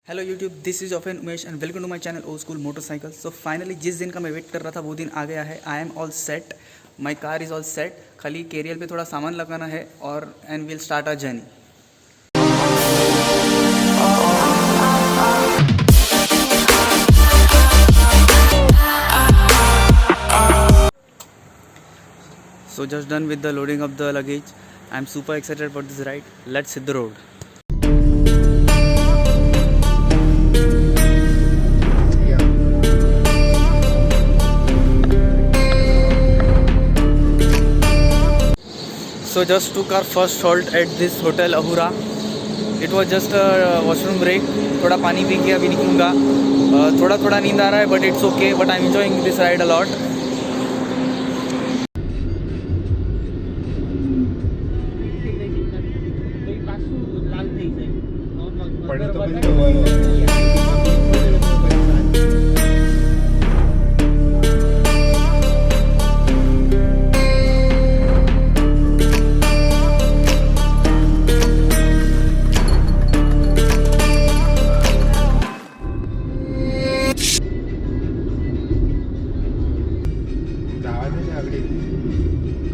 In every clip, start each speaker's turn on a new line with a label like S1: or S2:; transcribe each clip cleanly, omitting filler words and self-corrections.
S1: Hello YouTube, this is ऑफन Umesh and welcome to my channel ओ school motorcycle. So finally जिस दिन का मैं वेट कर रहा था वो दिन आ गया है। I am all set, my car is all set. खाली कैरियर पे थोड़ा सामान लगाना है और and will start our journey. So just done with the loading of the luggage. I'm super excited about this ride. Let's hit the road. So just took our first halt at this hotel Ahura. It was just a washroom break. थोड़ा पानी P के अभी निकलूँगा। थोड़ा नींद आ रहा है but it's okay. But I'm enjoying this ride a lot.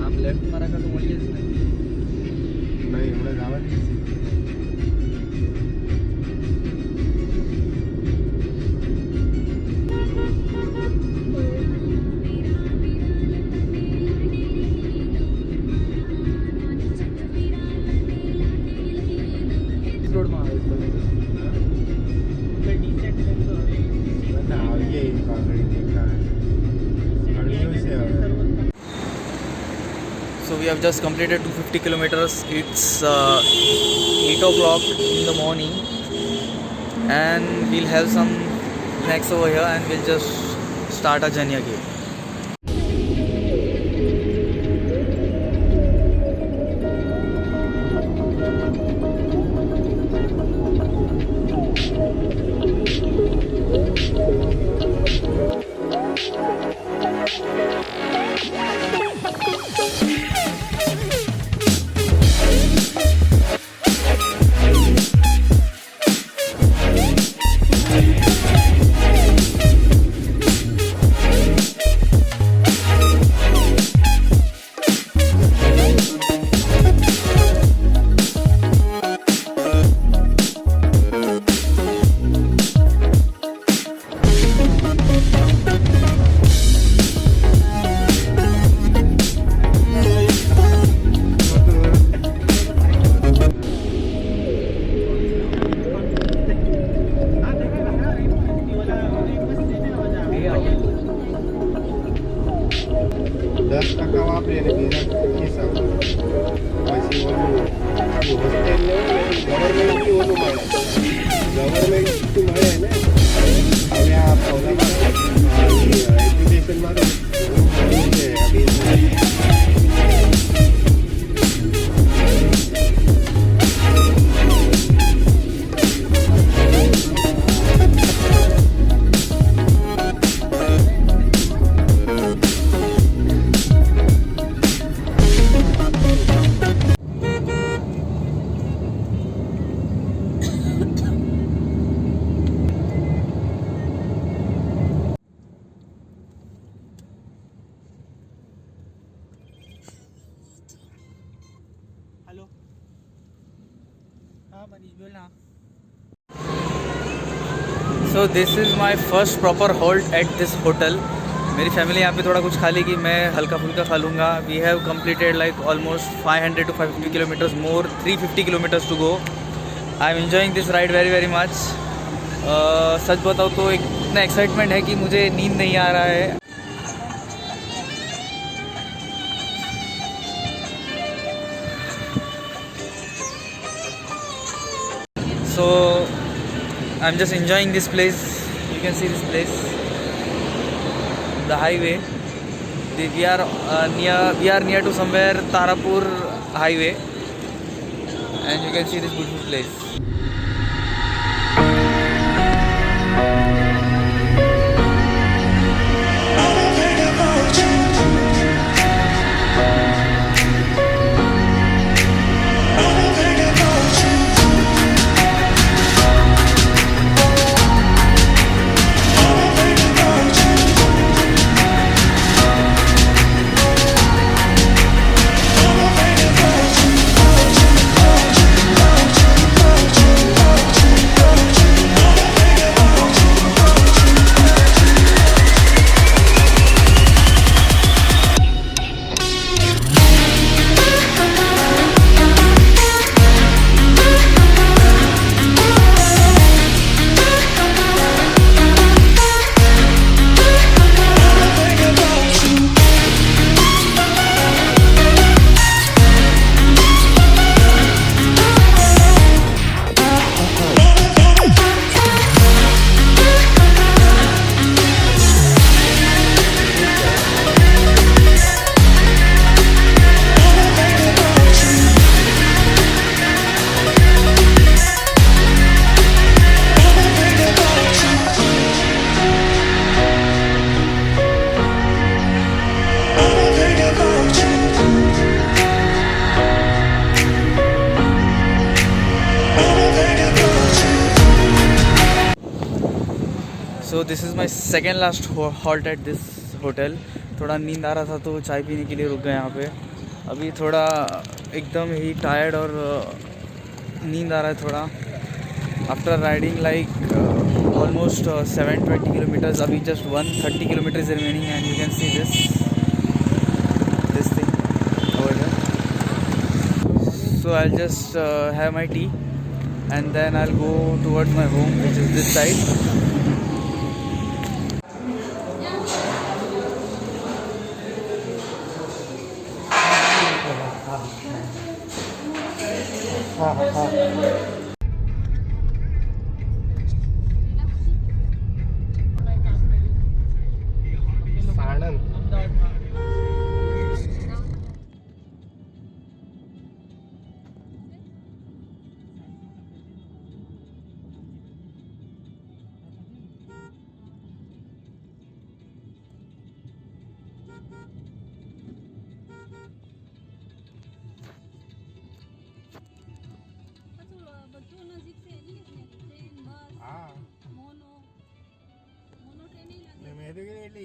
S1: आम left मारा का तो वोल्टेज नाही एवढं गावात रोड में આવે તો એટલે ડીસેન્ટ લેતો હવે ના આવીએ કાગડી દેખા આડીઓ છે હવે. So we have just completed 250 kilometers. It's 8 o'clock in the morning and we'll have some snacks over here and we'll just start our journey again. So this is my first proper halt at this hotel. मेरी family यहाँ पे थोड़ा कुछ खा लेगी, मैं हल्का फुल्का खा लूँगा. We have completed like almost 500 to 550 kilometers more, 350 kilometers to go. I am enjoying this ride very very much. सच बताओ तो इतना एक्साइटमेंट है कि मुझे नींद नहीं आ रहा है. So I'm just enjoying this place. You can see this place, the highway. We are near to somewhere Tarapur highway, and you can see this beautiful place. So this is my second last halt at this hotel. थोड़ा नींद आ रहा था तो चाय पीने के लिए रुक गए यहाँ पे. अभी थोड़ा एकदम ही टायर्ड और नींद आ रहा है थोड़ा. After riding like almost 720 kilometres. अभी just 130 kilometres remaining and you can see this thing over here. So I'll just have my tea and then I'll go towards my home, which is this side.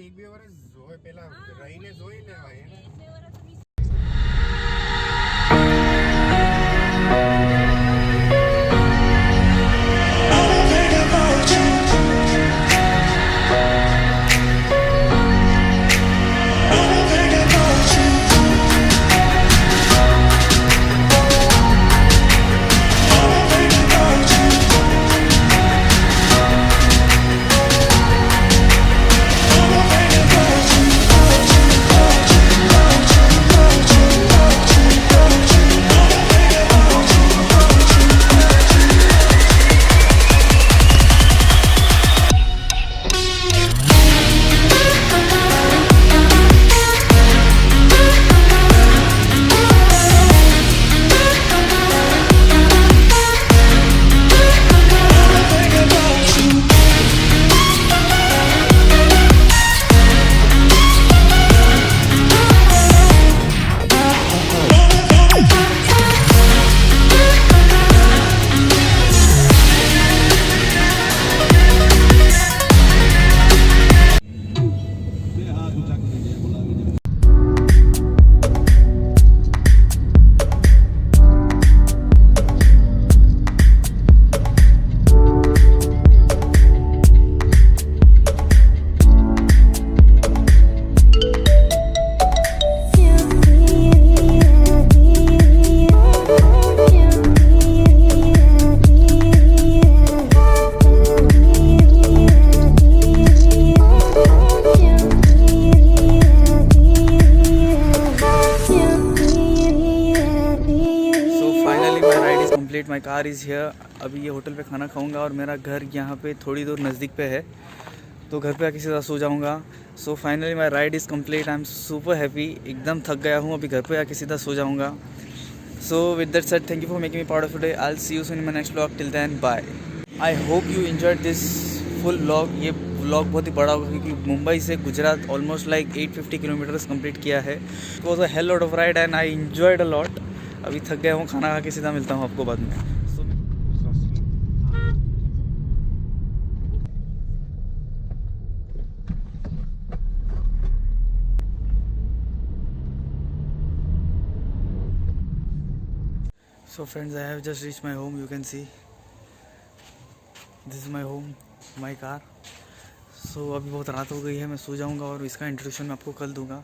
S2: એક બે વર્ષ જોઈ પેલા રહીને જોઈ લેવાય એને.
S1: My car is here. अभी ये होटल पे खाना खाऊंगा और मेरा घर यहाँ पे थोड़ी दूर नज़दीक पे है, तो घर पे आके सीधा सो जाऊंगा. So finally my ride is complete. I am super happy. एकदम थक गया हूँ. अभी घर पे आके सीधा सो जाऊंगा. So with that said, thank you for making me part of today. I will see you soon in my next vlog. Till then bye. I hope you enjoyed this full vlog. ये vlog बहुत ही बड़ा होगा क्योंकि मुंबई से Gujarat almost like 850 kilometres complete किया है. It was a hell lot of ride and I enjoyed a lot. अभी थक गया हूँ. खाना खा के सीधा मिलता हूँ आपको बाद में. So friends, I have just reached my home. You can see this is my home, my car. So अभी बहुत रात हो गई है. मैं सो जाऊंगा और इसका इंट्रोडक्शन मैं आपको कल दूंगा.